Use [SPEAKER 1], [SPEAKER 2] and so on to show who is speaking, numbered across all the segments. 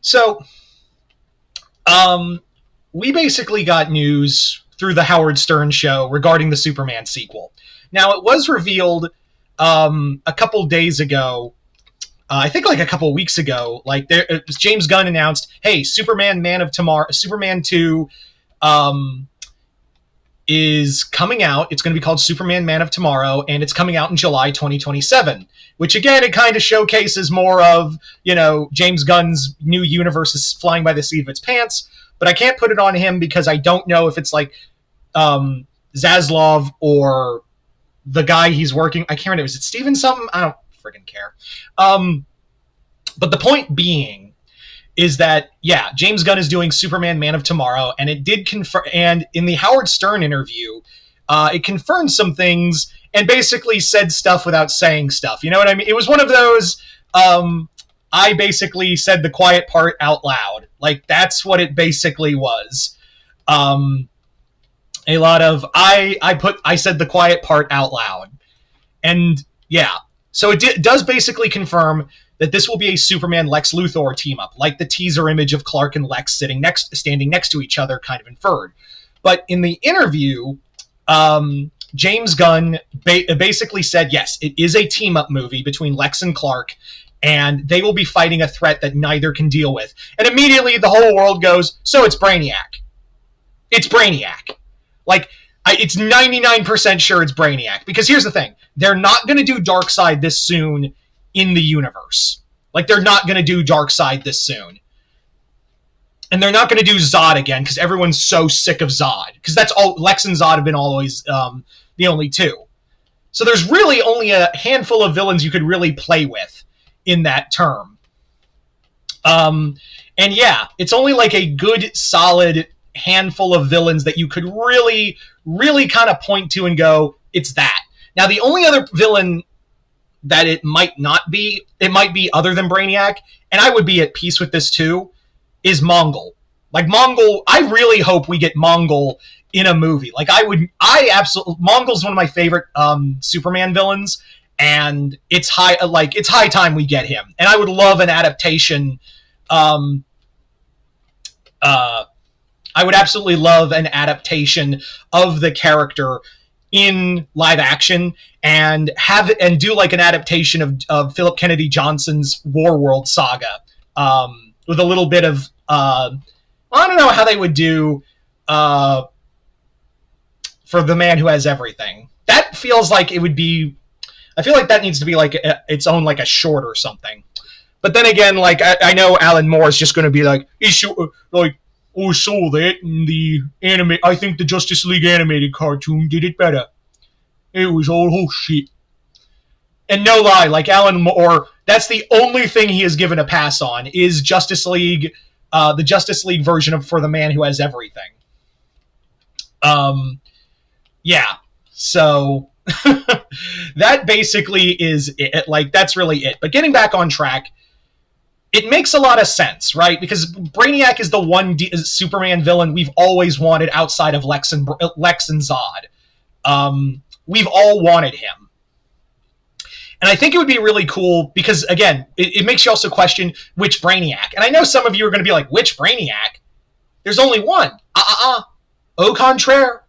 [SPEAKER 1] So, we basically got news through the Howard Stern show regarding the Superman sequel. Now, it was revealed a couple days ago, I think like a couple weeks ago, like James Gunn announced, hey, Superman Man of Tomorrow, Superman 2 is coming out. It's going to be called Superman Man of Tomorrow, and it's coming out in July 2027, which again, it kind of showcases more of, James Gunn's new universe is flying by the seat of its pants, but I can't put it on him because I don't know if it's like Zaslav or the guy he's working. I can't remember. Is it Steven something? I don't friggin' care. But the point being is that, yeah, James Gunn is doing Superman Man of Tomorrow, and it did confirm, and in the Howard Stern interview, it confirmed some things and basically said stuff without saying stuff. You know what I mean? It was one of those, I basically said the quiet part out loud. Like, that's what it basically was. A lot of, I said the quiet part out loud. And, yeah. So it does basically confirm that this will be a Superman Lex Luthor team up, like the teaser image of Clark and Lex standing next to each other kind of inferred. But in the interview, James Gunn basically said, yes, it is a team up movie between Lex and Clark, and they will be fighting a threat that neither can deal with. And immediately the whole world goes, so it's Brainiac. It's Brainiac. Like, it's 99% sure it's Brainiac. Because here's the thing. They're not going to do Darkseid this soon in the universe. Like, they're not going to do Darkseid this soon. And they're not going to do Zod again, because everyone's so sick of Zod. Because that's all, Lex and Zod have been always the only two. So there's really only a handful of villains you could really play with in that term. And yeah, it's only like a good, solid handful of villains that you could really, really kind of point to and go, it's that. Now, the only other villain that it might not be, it might be other than Brainiac, and I would be at peace with this too, is Mongol. Like, Mongol, I really hope we get Mongol in a movie. Like, Mongol's one of my favorite Superman villains, and it's high time we get him. And I would love an adaptation, I would absolutely love an adaptation of the character in live action and do like an adaptation of Philip Kennedy Johnson's Warworld saga, with a little bit of I don't know how they would do for The Man Who Has Everything. That feels like it would be. I feel like that needs to be like its own, like a short or something. But then again, like I know Alan Moore is just going to be like, like, oh, so that in the anime, I think the Justice League animated cartoon did it better. It was all shit. And no lie, like Alan Moore, that's the only thing he has given a pass on is Justice League, the Justice League version of For the Man Who Has Everything. Yeah. So that basically is it. Like, that's really it. But getting back on track, it makes a lot of sense, right? Because Brainiac is the one Superman villain we've always wanted outside of Lex and Zod. We've all wanted him. And I think it would be really cool because, again, it makes you also question which Brainiac. And I know some of you are going to be like, which Brainiac? There's only one. Au contraire.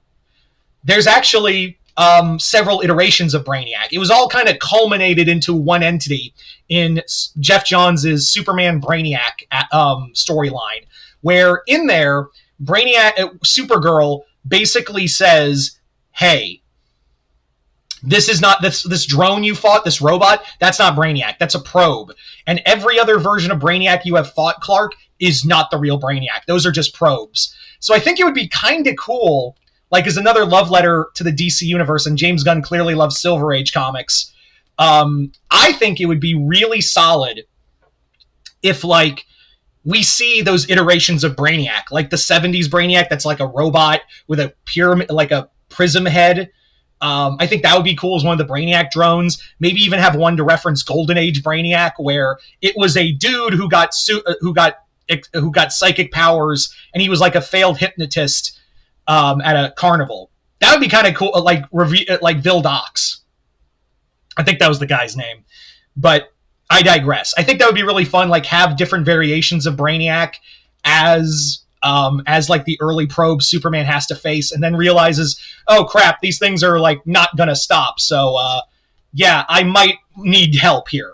[SPEAKER 1] There's actually several iterations of Brainiac. It was all kind of culminated into one entity in Jeff Johns' Superman Brainiac storyline, where in there, Supergirl basically says, hey, this is not this drone you fought, this robot, that's not Brainiac, that's a probe. And every other version of Brainiac you have fought, Clark, is not the real Brainiac. Those are just probes. So I think it would be kind of cool, like as another love letter to the DC universe, and James Gunn clearly loves Silver Age comics. I think it would be really solid if, like, we see those iterations of Brainiac, like the 70s Brainiac that's like a robot with a pyramid, like a prism head. I think that would be cool as one of the Brainiac drones. Maybe even have one to reference Golden Age Brainiac, where it was a dude who got psychic powers, and he was like a failed hypnotist at a carnival. That would be kind of cool, like Vildox. I think that was the guy's name. But I digress. I think that would be really fun, like have different variations of Brainiac as like the early probes Superman has to face, and then realizes, oh crap, these things are like not gonna stop. So yeah, I might need help here.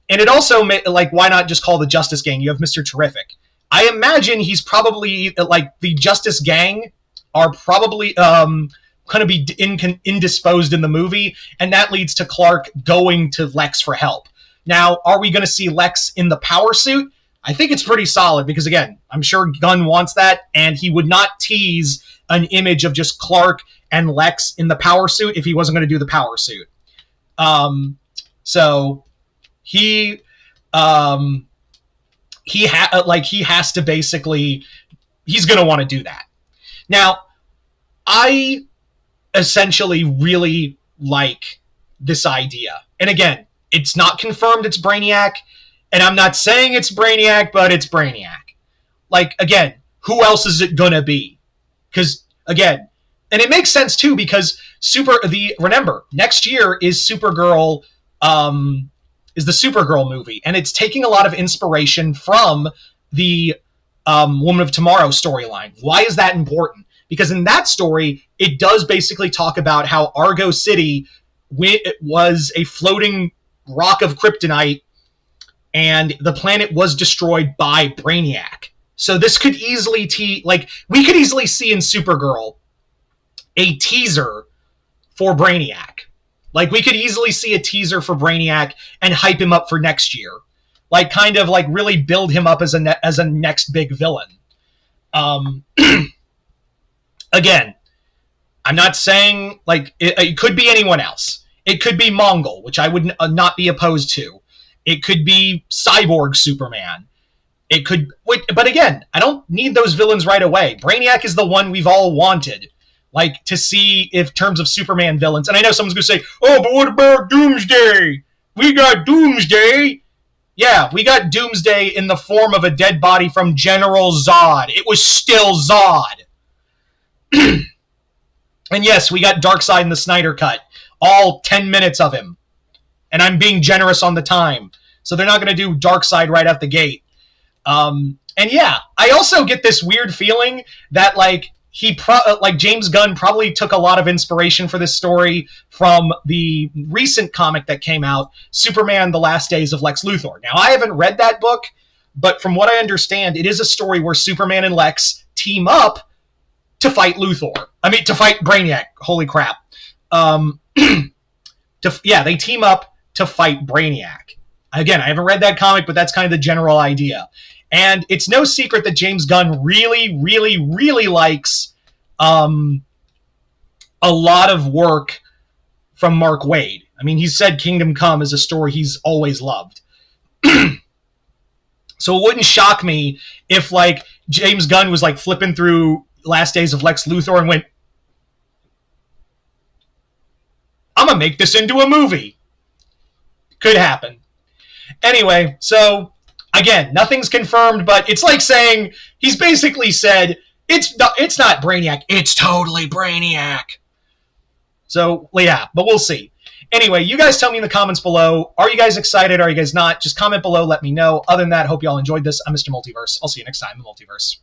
[SPEAKER 1] And it also like, why not just call the Justice Gang? You have Mr. Terrific. I imagine he's probably like the Justice Gang are probably going to be indisposed in the movie, and that leads to Clark going to Lex for help. Now, are we going to see Lex in the power suit? I think it's pretty solid because, again, I'm sure Gunn wants that, and he would not tease an image of just Clark and Lex in the power suit if he wasn't going to do the power suit. So he has to basically, he's going to want to do that. Now, I essentially really like this idea. And again, it's not confirmed it's Brainiac, and I'm not saying it's Brainiac, but it's Brainiac. Like, again, who else is it gonna be? Because, again, and it makes sense too, because remember, next year is Supergirl, is the Supergirl movie, and it's taking a lot of inspiration from the Woman of Tomorrow storyline. Why is that important? Because in that story, it does basically talk about how Argo City was a floating rock of kryptonite, and the planet was destroyed by Brainiac. So this could easily we could easily see in Supergirl a teaser for Brainiac. Like, we could easily see a teaser for Brainiac and hype him up for next year. Like, kind of like really build him up as a next big villain. Again, I'm not saying, like, it could be anyone else. It could be Mongol, which I would not be opposed to. It could be Cyborg Superman. It could, but again, I don't need those villains right away. Brainiac is the one we've all wanted, like, to see if terms of Superman villains. And I know someone's going to say, oh, but what about Doomsday? We got Doomsday. Yeah, we got Doomsday in the form of a dead body from General Zod. It was still Zod. And yes, we got Darkseid in the Snyder Cut. All 10 minutes of him. And I'm being generous on the time. So they're not going to do Darkseid right out the gate. And yeah, I also get this weird feeling that, like, James Gunn probably took a lot of inspiration for this story from the recent comic that came out, Superman: The Last Days of Lex Luthor. Now, I haven't read that book, but from what I understand, it is a story where Superman and Lex team up to fight Luthor. I mean, to fight Brainiac. Holy crap. They team up to fight Brainiac. Again, I haven't read that comic, but that's kind of the general idea. And it's no secret that James Gunn really, really, really likes a lot of work from Mark Waid. I mean, he said Kingdom Come is a story he's always loved. So it wouldn't shock me if, like, James Gunn was, like, flipping through Last Days of Lex Luthor and went, I'm going to make this into a movie. Could happen. Anyway, so, again, nothing's confirmed, but it's like saying, he's basically said, it's not Brainiac, it's totally Brainiac. So, yeah, but we'll see. Anyway, you guys tell me in the comments below, are you guys excited, are you guys not? Just comment below, let me know. Other than that, hope you all enjoyed this. I'm Mr. Multiverse. I'll see you next time in the Multiverse.